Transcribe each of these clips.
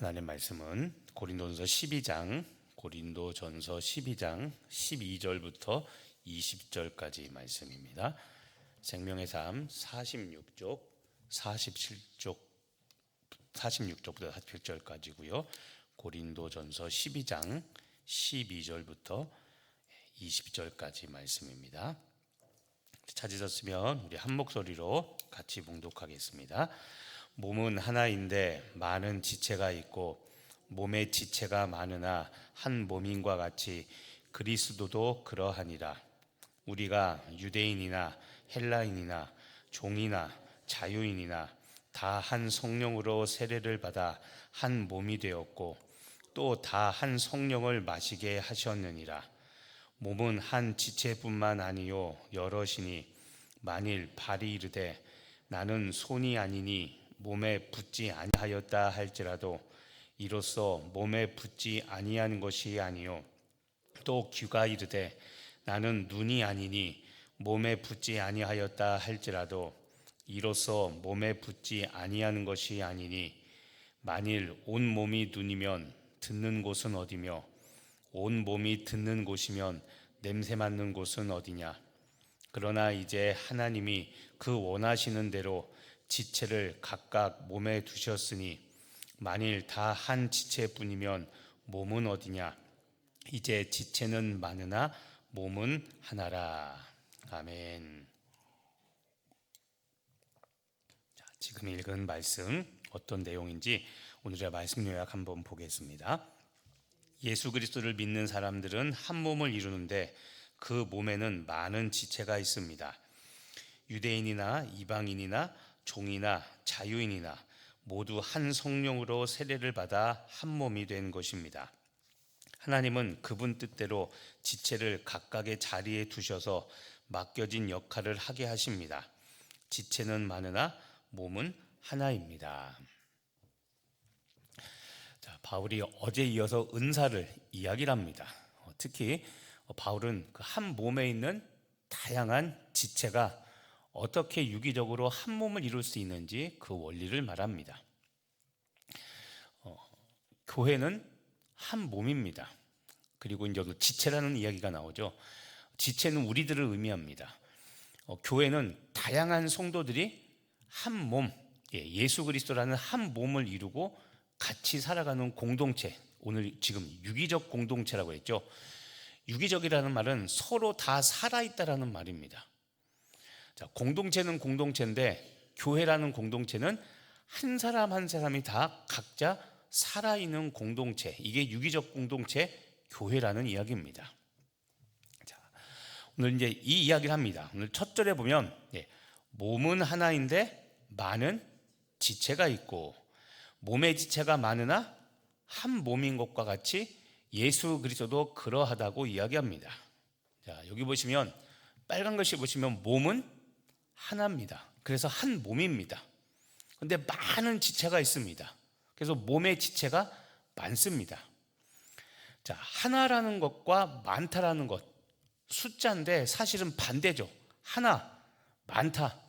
하나님 말씀은 고린도전서 12장 12절부터 20절까지 말씀입니다. 생명의 삶 46쪽, 46쪽부터 47절까지고요. 고린도전서 12장 12절부터 20절까지 말씀입니다. 찾으셨으면 우리 한 목소리로 같이 봉독하겠습니다. 몸은 하나인데 많은 지체가 있고 몸의 지체가 많으나 한 몸인과 같이 그리스도도 그러하니라. 우리가 유대인이나 헬라인이나 종이나 자유인이나 다 한 성령으로 세례를 받아 한 몸이 되었고 또 다 한 성령을 마시게 하셨느니라. 몸은 한 지체뿐만 아니요 여럿이니 만일 발이 이르되 나는 손이 아니니 몸에 붙지 아니하였다 할지라도 이로써 몸에 붙지 아니한 것이 아니요 또 귀가 이르되 나는 눈이 아니니 몸에 붙지 아니하였다 할지라도 이로써 몸에 붙지 아니하는 것이 아니니 만일 온 몸이 눈이면 듣는 곳은 어디며 온 몸이 듣는 곳이면 냄새 맡는 곳은 어디냐. 그러나 이제 하나님이 그 원하시는 대로 지체를 각각 몸에 두셨으니 만일 다 한 지체뿐이면 몸은 어디냐. 이제 지체는 많으나 몸은 하나라. 아멘. 자, 지금 읽은 말씀 어떤 내용인지 오늘의 말씀 요약 한번 보겠습니다. 예수 그리스도를 믿는 사람들은 한 몸을 이루는데 그 몸에는 많은 지체가 있습니다. 유대인이나 이방인이나 종이나 자유인이나 모두 한 성령으로 세례를 받아 한 몸이 된 것입니다. 하나님은 그분 뜻대로 지체를 각각의 자리에 두셔서 맡겨진 역할을 하게 하십니다. 지체는 많으나 몸은 하나입니다. 자, 바울이 어제 이어서 은사를 이야기를 합니다. 특히 바울은 그 한 몸에 있는 다양한 지체가 어떻게 유기적으로 한 몸을 이룰 수 있는지 그 원리를 말합니다. 교회는 한 몸입니다. 그리고 이제 지체라는 이야기가 나오죠. 지체는 우리들을 의미합니다. 교회는 다양한 성도들이 한 몸, 예수 그리스도라는 한 몸을 이루고 같이 살아가는 공동체, 오늘 지금 유기적 공동체라고 했죠. 유기적이라는 말은 서로 다 살아있다라는 말입니다. 자, 공동체는 공동체인데 교회라는 공동체는 한 사람 한 사람이 다 각자 살아있는 공동체, 이게 유기적 공동체 교회라는 이야기입니다. 자, 오늘 이제 이 이야기를 합니다. 오늘 첫 절에 보면 몸은 하나인데 많은 지체가 있고 몸의 지체가 많으나 한 몸인 것과 같이 예수 그리스도도 그러하다고 이야기합니다. 자, 여기 보시면 빨간 글씨 보시면 몸은 하나입니다. 그래서 한 몸입니다. 그런데 많은 지체가 있습니다. 그래서 몸의 지체가 많습니다. 자, 하나라는 것과 많다라는 것, 숫자인데 사실은 반대죠. 하나, 많다.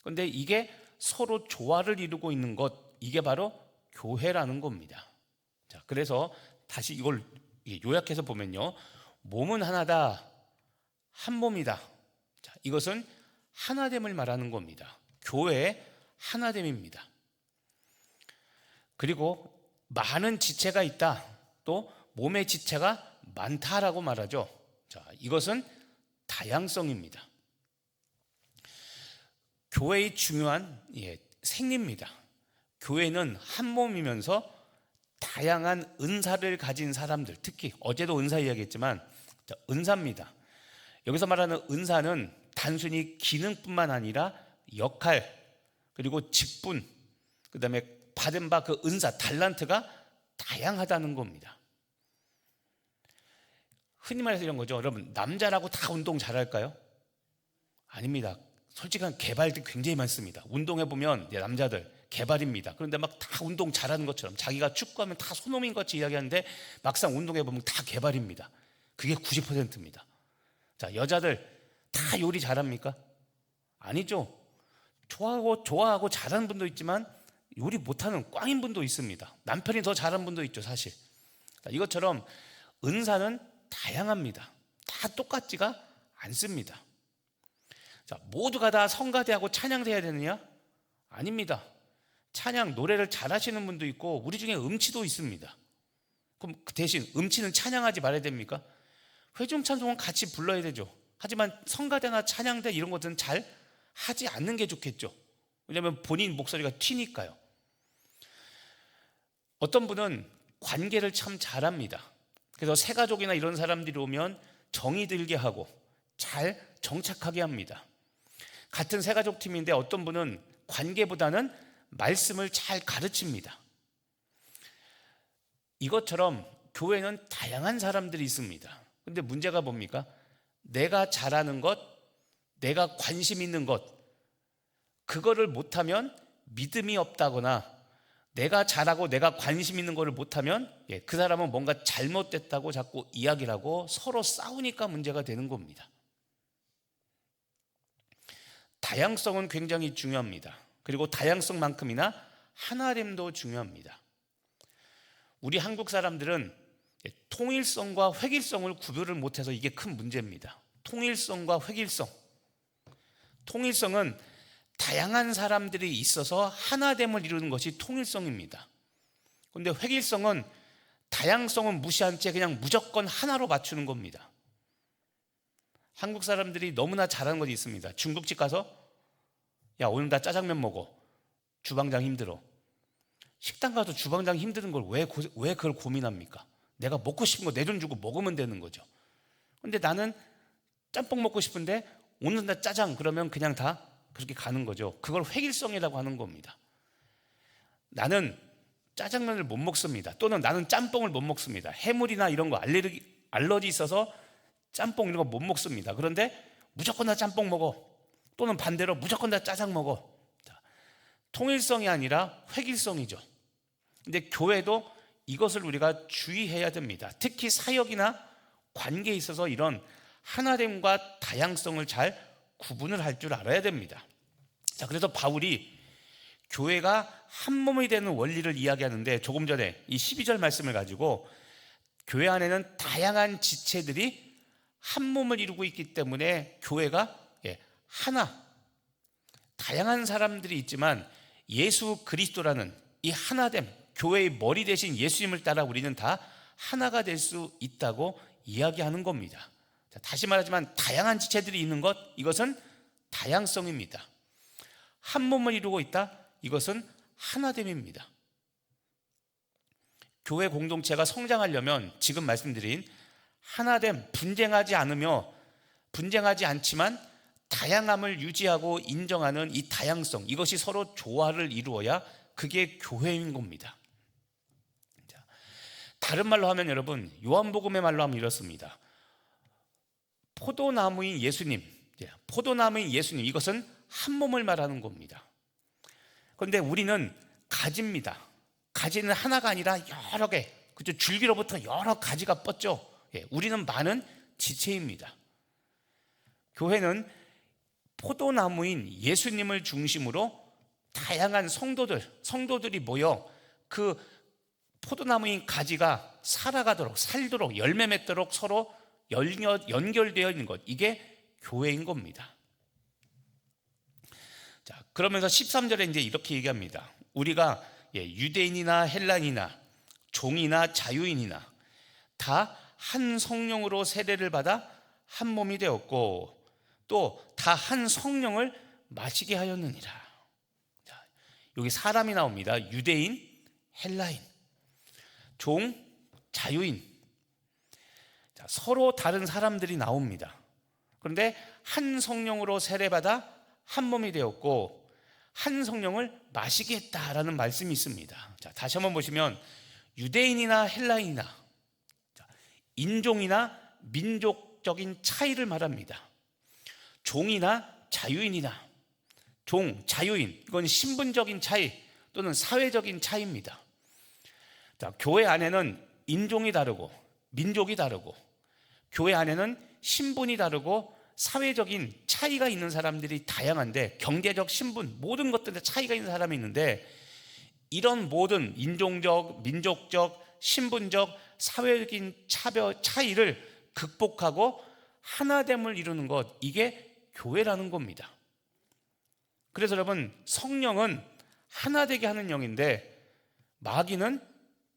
그런데 이게 서로 조화를 이루고 있는 것, 이게 바로 교회라는 겁니다. 자, 그래서 다시 이걸 요약해서 보면요, 몸은 하나다, 한 몸이다. 자, 이것은 하나됨을 말하는 겁니다. 교회의 하나됨입니다. 그리고 많은 지체가 있다, 또 몸의 지체가 많다라고 말하죠. 자, 이것은 다양성입니다. 교회의 중요한 생리입니다. 교회는 한 몸이면서 다양한 은사를 가진 사람들, 특히 어제도 은사 이야기했지만 은사입니다. 여기서 말하는 은사는 단순히 기능뿐만 아니라 역할, 그리고 직분, 그 다음에 받은 바 그 은사, 달란트가 다양하다는 겁니다. 흔히 말해서 이런 거죠. 여러분, 남자라고 다 운동 잘할까요? 아닙니다. 솔직한 개발도 굉장히 많습니다. 운동해보면 남자들 개발입니다. 그런데 막 다 운동 잘하는 것처럼 자기가 축구하면 다 손흥민 같이 이야기하는데 막상 운동해보면 다 개발입니다. 그게 90%입니다. 자, 여자들 다 요리 잘합니까? 아니죠. 좋아하고 잘하는 분도 있지만 요리 못하는 꽝인 분도 있습니다. 남편이 더 잘하는 분도 있죠, 사실. 이것처럼 은사는 다양합니다. 다 똑같지가 않습니다. 자, 모두가 다 성가대하고 찬양대해야 되느냐? 아닙니다. 찬양, 노래를 잘하시는 분도 있고 우리 중에 음치도 있습니다. 그럼 그 대신 음치는 찬양하지 말아야 됩니까? 회중 찬송은 같이 불러야 되죠. 하지만 성가대나 찬양대 이런 것들은 잘 하지 않는 게 좋겠죠. 왜냐하면 본인 목소리가 튀니까요. 어떤 분은 관계를 참 잘합니다. 그래서 새가족이나 이런 사람들이 오면 정이 들게 하고 잘 정착하게 합니다. 같은 새가족 팀인데 어떤 분은 관계보다는 말씀을 잘 가르칩니다. 이것처럼 교회는 다양한 사람들이 있습니다. 근데 문제가 뭡니까? 내가 잘하는 것, 내가 관심 있는 것, 그거를 못하면 믿음이 없다거나 내가 잘하고 내가 관심 있는 거를 못하면 그 사람은 뭔가 잘못됐다고 자꾸 이야기를 하고 서로 싸우니까 문제가 되는 겁니다. 다양성은 굉장히 중요합니다. 그리고 다양성만큼이나 하나됨도 중요합니다. 우리 한국 사람들은 통일성과 획일성을 구별을 못해서 이게 큰 문제입니다. 통일성과 획일성. 통일성은 다양한 사람들이 있어서 하나됨을 이루는 것이 통일성입니다. 그런데 획일성은 다양성은 무시한 채 그냥 무조건 하나로 맞추는 겁니다. 한국 사람들이 너무나 잘하는 것이 있습니다. 중국집 가서 야, 오늘 나 짜장면 먹어. 주방장 힘들어. 식당 가서 주방장 힘드는 걸 왜 그걸 고민합니까? 내가 먹고 싶은 거 내 돈 주고 먹으면 되는 거죠. 근데 나는 짬뽕 먹고 싶은데 오늘 나 짜장 그러면 그냥 다 그렇게 가는 거죠. 그걸 획일성이라고 하는 겁니다. 나는 짜장면을 못 먹습니다. 또는 나는 짬뽕을 못 먹습니다. 해물이나 이런 거 알러지 있어서 짬뽕 이런 거 못 먹습니다. 그런데 무조건 다 짬뽕 먹어. 또는 반대로 무조건 다 짜장 먹어. 통일성이 아니라 획일성이죠. 근데 교회도 이것을 우리가 주의해야 됩니다. 특히 사역이나 관계에 있어서 이런 하나됨과 다양성을 잘 구분을 할 줄 알아야 됩니다. 자, 그래서 바울이 교회가 한 몸이 되는 원리를 이야기하는데 조금 전에 이 12절 말씀을 가지고 교회 안에는 다양한 지체들이 한 몸을 이루고 있기 때문에 교회가 하나, 다양한 사람들이 있지만 예수 그리스도라는 이 하나됨, 교회의 머리 대신 예수님을 따라 우리는 다 하나가 될 수 있다고 이야기하는 겁니다. 자, 다시 말하지만 다양한 지체들이 있는 것, 이것은 다양성입니다. 한 몸을 이루고 있다, 이것은 하나됨입니다. 교회 공동체가 성장하려면 지금 말씀드린 하나됨, 분쟁하지 않지만 다양함을 유지하고 인정하는 이 다양성, 이것이 서로 조화를 이루어야 그게 교회인 겁니다. 자, 다른 말로 하면 여러분, 요한복음의 말로 하면 이렇습니다. 포도나무인 예수님, 이것은 한 몸을 말하는 겁니다. 그런데 우리는 가지입니다. 가지는 하나가 아니라 여러 개, 그죠? 줄기로부터 여러 가지가 뻗죠. 우리는 많은 지체입니다. 교회는 포도나무인 예수님을 중심으로 다양한 성도들이 모여 그 포도나무인 가지가 살도록 열매 맺도록 서로 연결되어 있는 것, 이게 교회인 겁니다. 자, 그러면서 13절에 이제 이렇게 얘기합니다. 우리가 유대인이나 헬라인이나 종이나 자유인이나 다 한 성령으로 세례를 받아 한 몸이 되었고 또 다 한 성령을 마시게 하였느니라. 자, 여기 사람이 나옵니다. 유대인, 헬라인, 종, 자유인. 자, 서로 다른 사람들이 나옵니다. 그런데 한 성령으로 세례받아 한 몸이 되었고 한 성령을 마시게 했다라는 말씀이 있습니다. 자, 다시 한번 보시면 유대인이나 헬라인이나 인종이나 민족적인 차이를 말합니다. 종이나 자유인이나 자유인, 이건 신분적인 차이 또는 사회적인 차이입니다. 자, 교회 안에는 인종이 다르고 민족이 다르고 교회 안에는 신분이 다르고 사회적인 차이가 있는 사람들이 다양한데 경제적 신분 모든 것들에 차이가 있는 사람이 있는데 이런 모든 인종적, 민족적, 신분적, 사회적인 차이를 극복하고 하나됨을 이루는 것, 이게 교회라는 겁니다. 그래서 여러분, 성령은 하나되게 하는 영인데 마귀는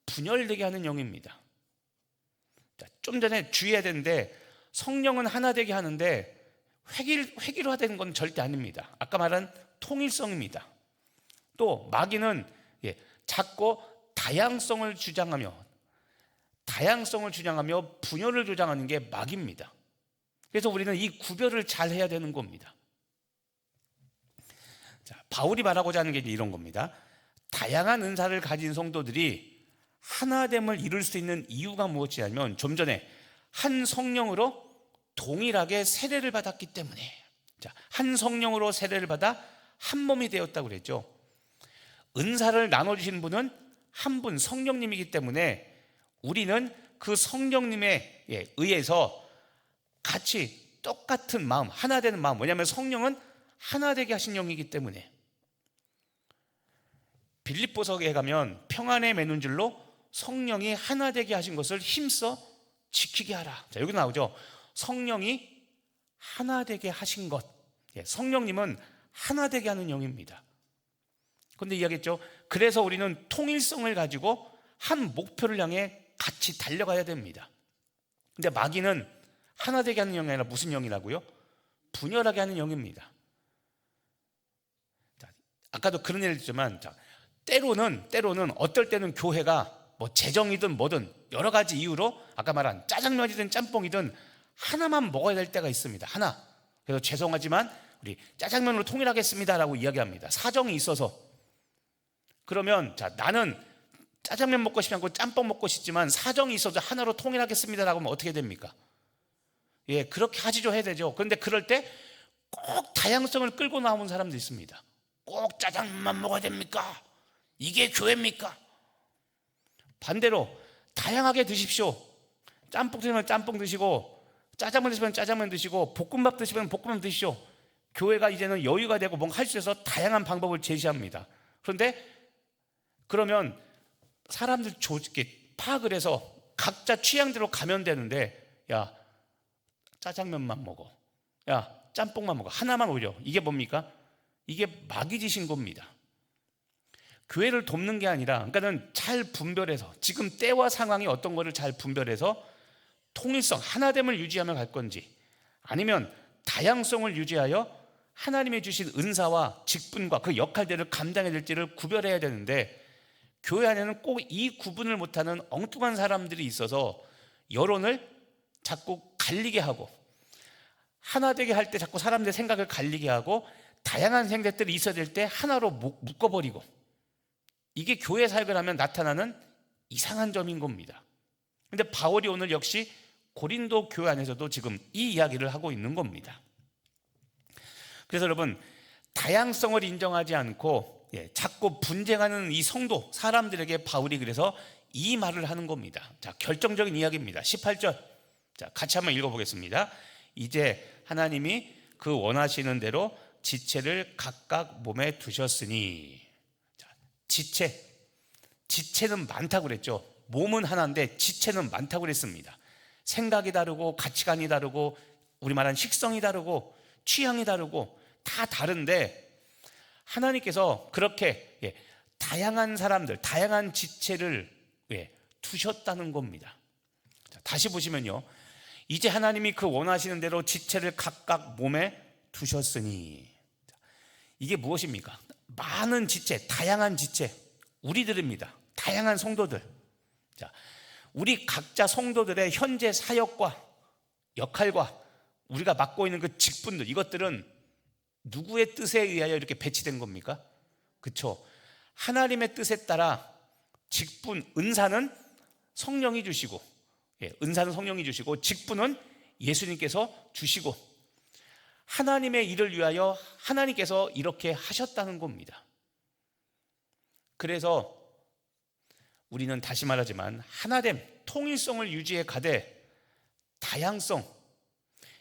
분열되게 하는 영입니다. 좀 전에 주의해야 되는데, 성령은 하나되게 하는데 획일화되는 건 절대 아닙니다. 아까 말한 통일성입니다. 또 마귀는 자꾸 다양성을 주장하며 분열을 조장하는 게 마귀입니다. 그래서 우리는 이 구별을 잘 해야 되는 겁니다. 자, 바울이 말하고자 하는 게 이런 겁니다. 다양한 은사를 가진 성도들이 하나됨을 이룰 수 있는 이유가 무엇이냐면, 좀 전에 한 성령으로 동일하게 세례를 받았기 때문에, 한 성령으로 세례를 받아 한 몸이 되었다고 그랬죠. 은사를 나눠주신 분은 한 분, 성령님이기 때문에 우리는 그 성령님에 의해서 같이 똑같은 마음, 하나 되는 마음, 왜냐하면 성령은 하나 되게 하신 영이기 때문에. 빌립보서에 가면 평안에 매는 줄로 성령이 하나 되게 하신 것을 힘써 지키게 하라. 자, 여기 나오죠. 성령이 하나 되게 하신 것. 성령님은 하나 되게 하는 영입니다. 그런데 이야기했죠. 그래서 우리는 통일성을 가지고 한 목표를 향해 같이 달려가야 됩니다. 근데 마귀는 하나 되게 하는 영이 아니라 무슨 영이라고요? 분열하게 하는 영입니다. 자, 아까도 그런 예를 들지만, 때로는 어떨 때는 교회가 뭐 재정이든 뭐든 여러 가지 이유로 아까 말한 짜장면이든 짬뽕이든 하나만 먹어야 될 때가 있습니다. 하나. 그래서 죄송하지만 우리 짜장면으로 통일하겠습니다라고 이야기합니다. 사정이 있어서. 그러면 나는 짜장면 먹고 싶지 않고 짬뽕 먹고 싶지만 사정이 있어서 하나로 통일하겠습니다라고 하면 어떻게 됩니까? 그렇게 하지죠, 해야 되죠. 그런데 그럴 때 꼭 다양성을 끌고 나오는 사람도 있습니다. 꼭 짜장면만 먹어야 됩니까? 이게 교회입니까? 반대로 다양하게 드십시오. 짬뽕 드시면 짬뽕 드시고, 짜장면 드시면 짜장면 드시고, 볶음밥 드시면 볶음밥 드시오. 교회가 이제는 여유가 되고 뭔가 할 수 있어서 다양한 방법을 제시합니다. 그런데 그러면 사람들 파악을 해서 각자 취향대로 가면 되는데, 야, 짜장면만 먹어, 야, 짬뽕만 먹어, 하나만 올려. 이게 뭡니까? 이게 마귀짓인 겁니다. 교회를 돕는 게 아니라, 그러니까는 잘 분별해서, 지금 때와 상황이 어떤 거를 잘 분별해서 통일성, 하나됨을 유지하며 갈 건지, 아니면 다양성을 유지하여 하나님이 주신 은사와 직분과 그 역할들을 감당해야 될지를 구별해야 되는데, 교회 안에는 꼭 이 구분을 못하는 엉뚱한 사람들이 있어서 여론을 자꾸 갈리게 하고, 하나 되게 할 때 자꾸 사람들의 생각을 갈리게 하고, 다양한 생각들이 있어야 될 때 하나로 묶어버리고, 이게 교회 사역을 하면 나타나는 이상한 점인 겁니다. 그런데 바울이 오늘 역시 고린도 교회 안에서도 지금 이 이야기를 하고 있는 겁니다. 그래서 여러분, 다양성을 인정하지 않고 자꾸 분쟁하는 이 성도 사람들에게 바울이 그래서 이 말을 하는 겁니다. 자, 결정적인 이야기입니다. 18절. 자, 같이 한번 읽어보겠습니다. 이제 하나님이 그 원하시는 대로 지체를 각각 몸에 두셨으니. 자, 지체는 많다고 그랬죠. 몸은 하나인데 지체는 많다고 그랬습니다. 생각이 다르고 가치관이 다르고 우리 말한 식성이 다르고 취향이 다르고 다 다른데, 하나님께서 그렇게 다양한 사람들, 다양한 지체를 두셨다는 겁니다. 자, 다시 보시면요, 이제 하나님이 그 원하시는 대로 지체를 각각 몸에 두셨으니. 이게 무엇입니까? 많은 지체, 다양한 지체, 우리들입니다. 다양한 성도들. 자, 우리 각자 성도들의 현재 사역과 역할과 우리가 맡고 있는 그 직분들, 이것들은 누구의 뜻에 의하여 이렇게 배치된 겁니까? 그렇죠. 하나님의 뜻에 따라 직분, 은사는 성령이 주시고, 은사는 성령이 주시고, 직분은 예수님께서 주시고, 하나님의 일을 위하여 하나님께서 이렇게 하셨다는 겁니다. 그래서 우리는 다시 말하지만 하나됨, 통일성을 유지해 가되 다양성,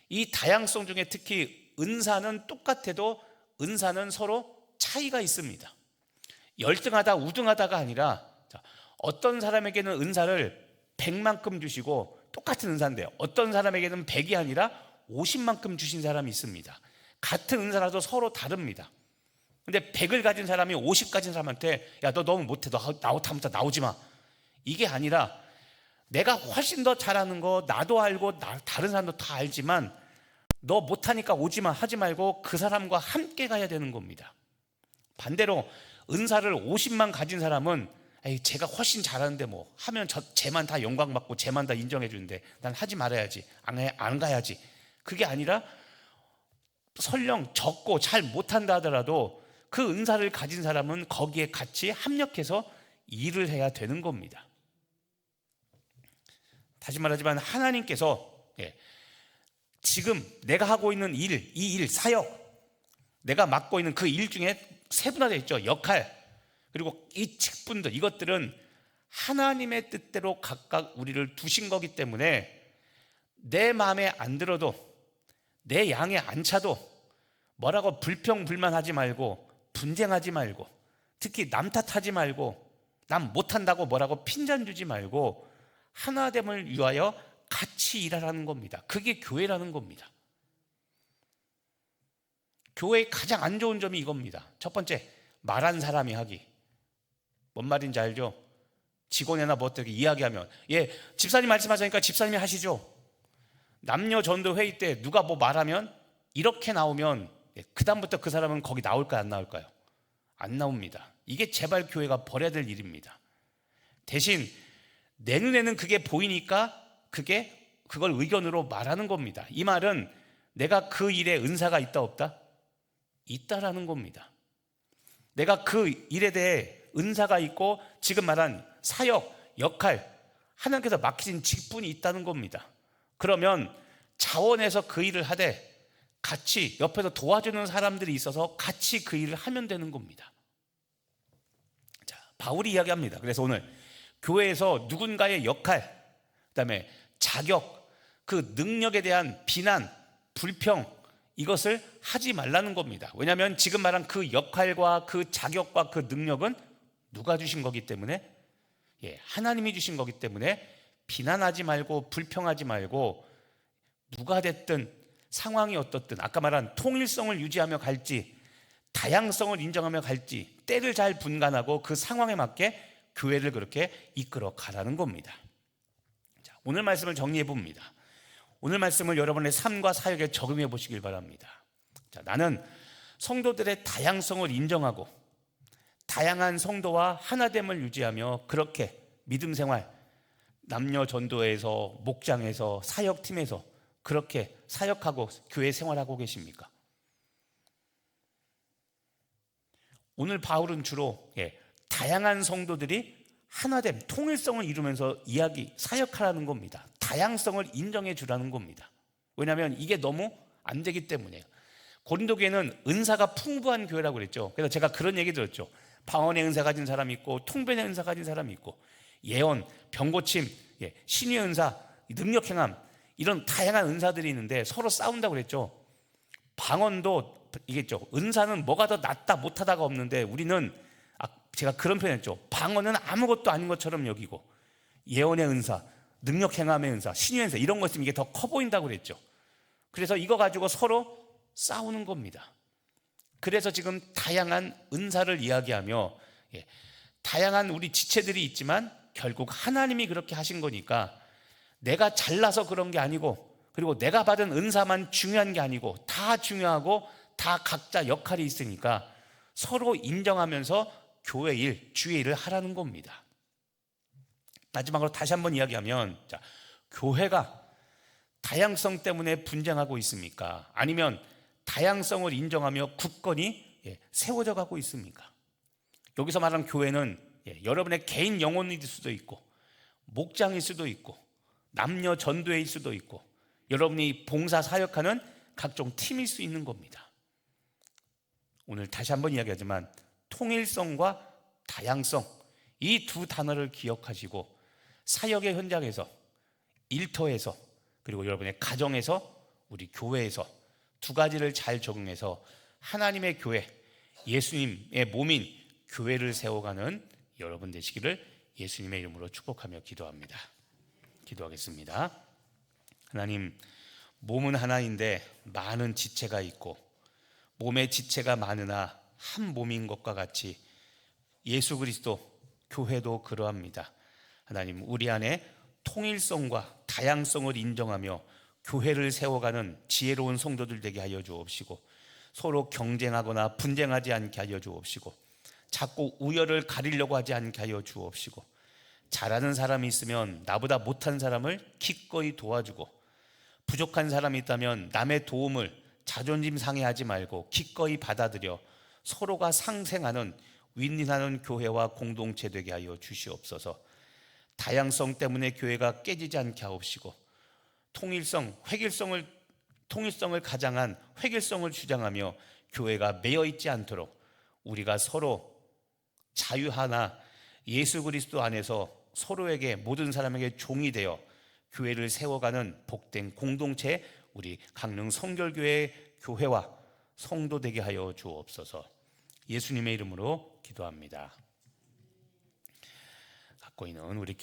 이 다양성 중에 특히 은사는 똑같아도 은사는 서로 차이가 있습니다. 열등하다 우등하다가 아니라, 어떤 사람에게는 은사를 100만큼 주시고 똑같은 은사인데 어떤 사람에게는 100이 아니라 50만큼 주신 사람이 있습니다. 같은 은사라도 서로 다릅니다. 근데 100을 가진 사람이 50 가진 사람한테 야, 너 너무 못해, 너 다음부터 나오지 마, 이게 아니라 내가 훨씬 더 잘하는 거 나도 알고 다른 사람도 다 알지만 너 못하니까 오지 마 하지 말고 그 사람과 함께 가야 되는 겁니다. 반대로 은사를 50만 가진 사람은 에이, 제가 훨씬 잘하는데 뭐 하면 쟤만 다 영광받고 쟤만 다 인정해 주는데 난 하지 말아야지, 안 가야지. 그게 아니라 설령 적고 잘 못한다 하더라도 그 은사를 가진 사람은 거기에 같이 합력해서 일을 해야 되는 겁니다. 다시 말하지만 하나님께서 지금 내가 하고 있는 일, 이 일, 사역, 내가 맡고 있는 그 일 중에 세분화되어 있죠. 역할, 그리고 이 직분들, 이것들은 하나님의 뜻대로 각각 우리를 두신 거기 때문에 내 마음에 안 들어도, 내 양에 안 차도 뭐라고 불평불만하지 말고, 분쟁하지 말고, 특히 남 탓하지 말고, 남 못한다고 뭐라고 핀잔 주지 말고 하나됨을 위하여 같이 일하라는 겁니다. 그게 교회라는 겁니다. 교회의 가장 안 좋은 점이 이겁니다. 첫 번째, 말한 사람이 하기. 뭔 말인지 알죠? 직원이나 뭐 어떻게 이야기하면 집사님 말씀하시니까 집사님이 하시죠. 남녀 전도 회의 때 누가 뭐 말하면 이렇게 나오면 그 다음부터 그 사람은 거기 나올까요, 안 나올까요? 안 나옵니다. 이게 제발 교회가 버려야 될 일입니다. 대신 내 눈에는 그게 보이니까 그걸 의견으로 말하는 겁니다. 이 말은 내가 그 일에 은사가 있다 없다? 있다라는 겁니다. 내가 그 일에 대해 은사가 있고 지금 말한 사역, 역할, 하나님께서 맡기신 직분이 있다는 겁니다. 그러면 자원해서 그 일을 하되 같이 옆에서 도와주는 사람들이 있어서 같이 그 일을 하면 되는 겁니다. 자, 바울이 이야기합니다. 그래서 오늘 교회에서 누군가의 역할, 그다음에 자격, 그 능력에 대한 비난, 불평, 이것을 하지 말라는 겁니다. 왜냐하면 지금 말한 그 역할과 그 자격과 그 능력은 누가 주신 거기 때문에, 하나님이 주신 거기 때문에 비난하지 말고 불평하지 말고, 누가 됐든 상황이 어떻든 아까 말한 통일성을 유지하며 갈지, 다양성을 인정하며 갈지, 때를 잘 분간하고 그 상황에 맞게 교회를 그렇게 이끌어 가라는 겁니다. 자, 오늘 말씀을 정리해 봅니다. 오늘 말씀을 여러분의 삶과 사역에 적용해 보시길 바랍니다. 자, 나는 성도들의 다양성을 인정하고 다양한 성도와 하나됨을 유지하며 그렇게 믿음 생활, 남녀 전도회에서, 목장에서, 사역팀에서 그렇게 사역하고 교회 생활하고 계십니까? 오늘 바울은 주로 다양한 성도들이 하나됨, 통일성을 이루면서 사역하라는 겁니다. 다양성을 인정해 주라는 겁니다. 왜냐하면 이게 너무 안 되기 때문이에요. 고린도 교회는 은사가 풍부한 교회라고 그랬죠. 그래서 제가 그런 얘기 들었죠. 방언의 은사 가진 사람이 있고, 통변의 은사 가진 사람이 있고, 예언, 병고침, 신유의 은사, 능력 행함, 이런 다양한 은사들이 있는데 서로 싸운다고 그랬죠. 방언도 이겠죠. 은사는 뭐가 더 낫다 못하다가 없는데 우리는 제가 그런 표현했죠. 방언은 아무것도 아닌 것처럼 여기고, 예언의 은사, 능력 행함의 은사, 신유의 은사, 이런 것 있으면 이게 더 커 보인다고 그랬죠. 그래서 이거 가지고 서로 싸우는 겁니다. 그래서 지금 다양한 은사를 이야기하며 다양한 우리 지체들이 있지만 결국 하나님이 그렇게 하신 거니까 내가 잘나서 그런 게 아니고, 그리고 내가 받은 은사만 중요한 게 아니고 다 중요하고 다 각자 역할이 있으니까 서로 인정하면서 교회 일, 주의 일을 하라는 겁니다. 마지막으로 다시 한번 이야기하면, 자, 교회가 다양성 때문에 분쟁하고 있습니까? 아니면 다양성을 인정하며 굳건히 세워져 가고 있습니까? 여기서 말하는 교회는 여러분의 개인 영혼일 수도 있고, 목장일 수도 있고, 남녀 전도회일 수도 있고, 여러분이 봉사 사역하는 각종 팀일 수 있는 겁니다. 오늘 다시 한번 이야기하지만 통일성과 다양성, 이 두 단어를 기억하시고 사역의 현장에서, 일터에서, 그리고 여러분의 가정에서, 우리 교회에서 두 가지를 잘 적용해서 하나님의 교회, 예수님의 몸인 교회를 세워가는 여러분 되시기를 예수님의 이름으로 축복하며 기도합니다. 기도하겠습니다. 하나님, 몸은 하나인데 많은 지체가 있고 몸의 지체가 많으나 한 몸인 것과 같이 예수 그리스도 교회도 그러합니다. 하나님, 우리 안에 통일성과 다양성을 인정하며 교회를 세워가는 지혜로운 성도들 되게 하여 주옵시고, 서로 경쟁하거나 분쟁하지 않게 하여 주옵시고, 자꾸 우열을 가리려고 하지 않게 하여 주옵시고, 잘하는 사람이 있으면 나보다 못한 사람을 기꺼이 도와주고, 부족한 사람이 있다면 남의 도움을 자존심 상해하지 말고 기꺼이 받아들여 서로가 상생하는 윈윈하는 교회와 공동체 되게 하여 주시옵소서. 다양성 때문에 교회가 깨지지 않게 하옵시고, 통일성을 가장한 획일성을 주장하며 교회가 매여 있지 않도록 우리가 서로 자유 하나 예수 그리스도 안에서 서로에게, 모든 사람에게 종이 되어 교회를 세워가는 복된 공동체, 우리 강릉 성결교회 교회와 성도 되게 하여 주옵소서. 예수님의 이름으로 기도합니다. 갖고 있는 우리